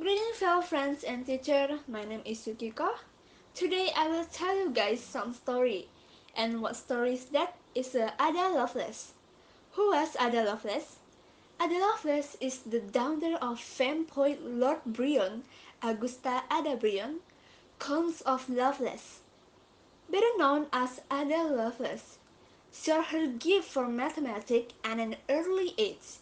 Greetings fellow friends and teacher, my name is Yukiko. Today I will tell you guys some story. And what story is that? Is Ada Lovelace. Who was Ada Lovelace? Ada Lovelace is the daughter of famed poet Lord Byron, Augusta Ada Byron, Count of Lovelace. Better known as Ada Lovelace, showed her gift for mathematics at an early age.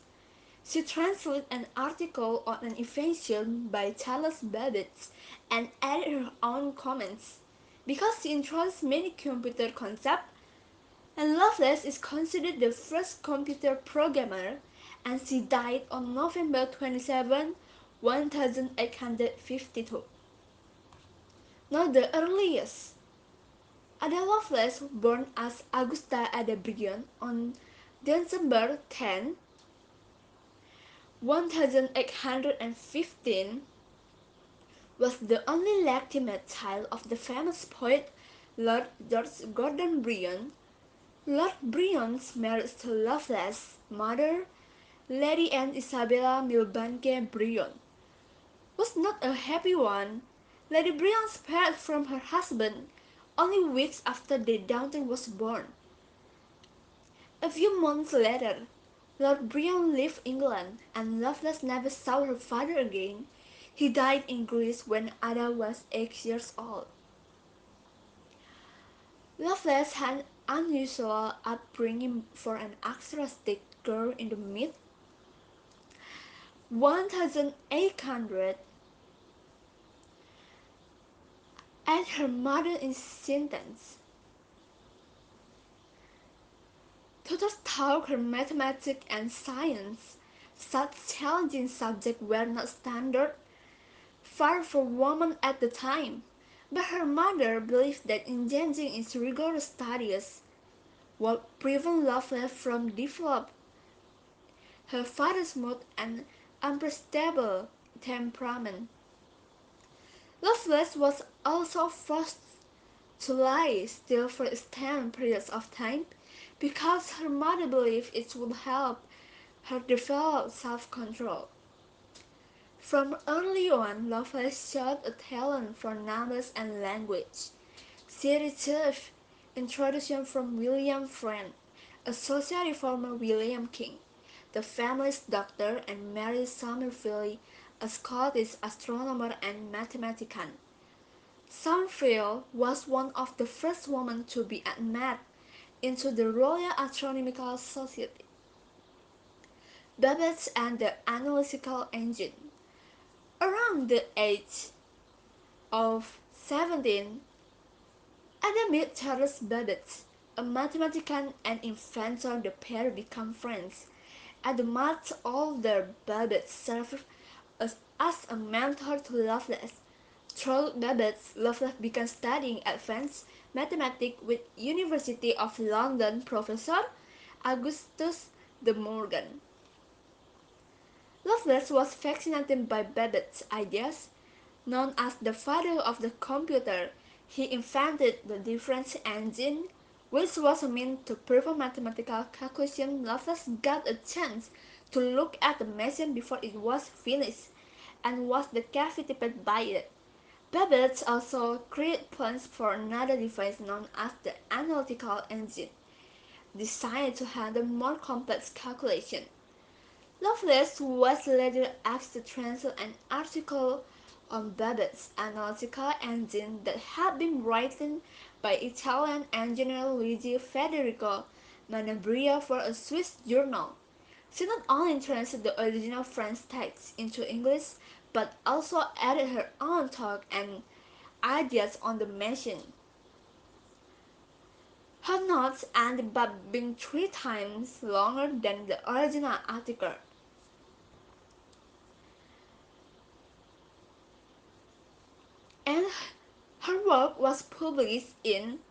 She translated an article on an invention by Charles Babbage and added her own comments. Because she introduced many computer concepts, and Lovelace is considered the first computer programmer, and she died on November 27, 1852. Now the earliest. Ada Lovelace, born as Augusta Ada Bryan on December 10, 1815, was the only legitimate child of the famous poet Lord George Gordon Byron. Lord Byron's marriage to Lovelace's mother, Lady Anne Isabella Milbanke Bryan, was not a happy one. Lady Bryan separated from her husband only weeks after their daughter was born. A few months later, Lord Byron left England, and Lovelace never saw her father again. He died in Greece when Ada was 8 years old. Lovelace had an unusual upbringing for an aristocratic girl in the mid 1800s, and her mother insistence. Tutors taught her mathematics and science. Such challenging subjects were not standard far for women at the time, but her mother believed that engaging in rigorous studies would prevent Lovelace from developing her father's smooth and unpredictable temperament. Lovelace was also forced to lie still for extended periods of time because her mother believed it would help her develop self-control. From early on, Lovelace showed a talent for numbers and language. She received introduction from William Friend, a social reformer William King, the family's doctor, and Mary Somerville, a Scottish astronomer and mathematician. Somerville was one of the first women to be admitted into the Royal Astronomical Society. Babbage and the Analytical Engine. Around the age of 17, Ada met Charles Babbage, a mathematician and inventor. The pair became friends. At the much older Babbage served as a mentor to Lovelace. Through Babbage, Lovelace began studying advanced mathematics with University of London professor Augustus de Morgan. Lovelace was fascinated by Babbage's ideas. Known as the father of the computer, he invented the difference engine, which was meant to perform mathematical calculations. Lovelace got a chance to look at the machine before it was finished, and was captivated by it. Babbage also created plans for another device known as the analytical engine, designed to handle more complex calculations. Lovelace was later asked to translate an article on Babbage's analytical engine that had been written by Italian engineer Luigi Federico Manabria for a Swiss journal. She not only translated the original French text into English, but also added her own thought and ideas on the machine. Her notes ended up being 3 times longer than the original article. And her work was published in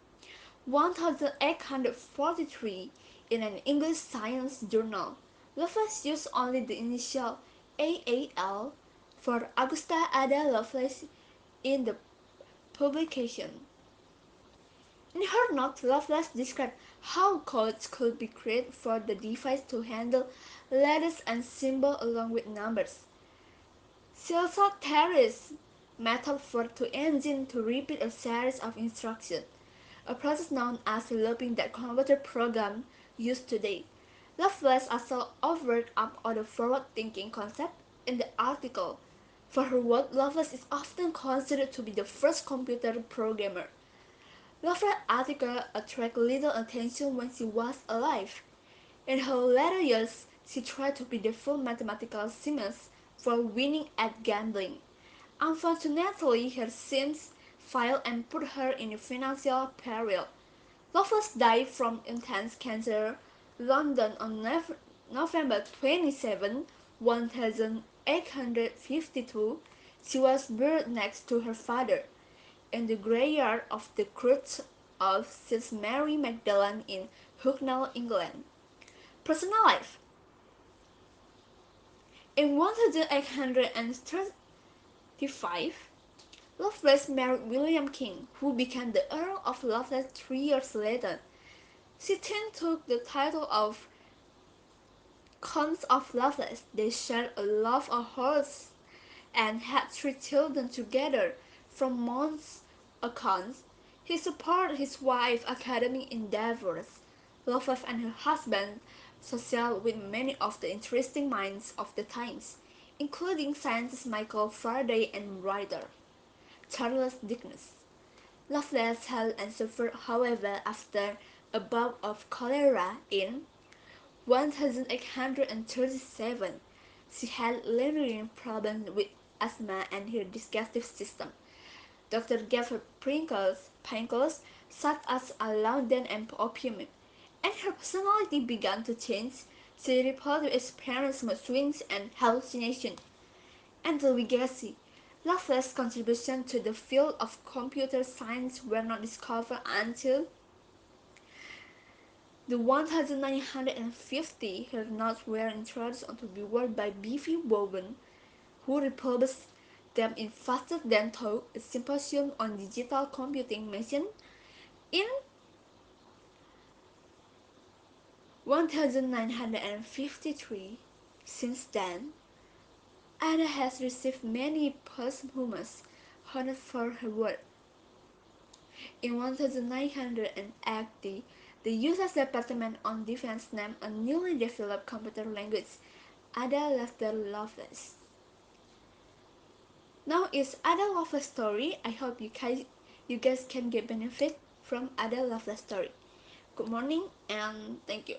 1843 in an English science journal. Lovelace used only the initial AAL for Augusta Ada Lovelace in the publication. In her notes, Lovelace described how codes could be created for the device to handle letters and symbols along with numbers. She also carries method for the engine to repeat a series of instructions, a process known as looping that computer programs use today. Lovelace also offered up other forward-thinking concepts in the article. For her work, Lovelace is often considered to be the first computer programmer. Lovelace's article attracted little attention when she was alive. In her later years, she tried to be the full mathematical genius for winning at gambling. Unfortunately, her sins failed and put her in financial peril. Lovelace died from intense cancer, London on November 27, 1852. She was buried next to her father in the graveyard of the Church of St. Mary Magdalene in Hucknall, England. Personal life. In 1835, Lovelace married William King, who became the Earl of Lovelace 3 years later. She then took the title of Countess of Lovelace. They shared a love of horses and had 3 children together. From Mont's accounts, he supported his wife's academic endeavors. Lovelace and her husband socialized with many of the interesting minds of the times, including scientist Michael Faraday and writer Charles Dickens. Lovelace had and suffered, however, after a bout of cholera in 1837. She had lingering problems with asthma and her digestive system. Doctor gave her painkillers such as Alaudan and opium, and her personality began to change. She reported experiencing mood swings and hallucinations. And the legacy. Lovelace's contributions to the field of computer science were not discovered until the 1950. Her notes were introduced onto the world by B.V. Bowen, who republished them in Faster Than Thought, a symposium on digital computing mentioned in 1953. Since then, Ada has received many posthumous honors for her work. In 1980, the U.S. Department of Defense named a newly developed computer language Ada Lovelace. Now it's Ada Lovelace story. I hope you guys can get benefit from Ada Lovelace story. Good morning and thank you.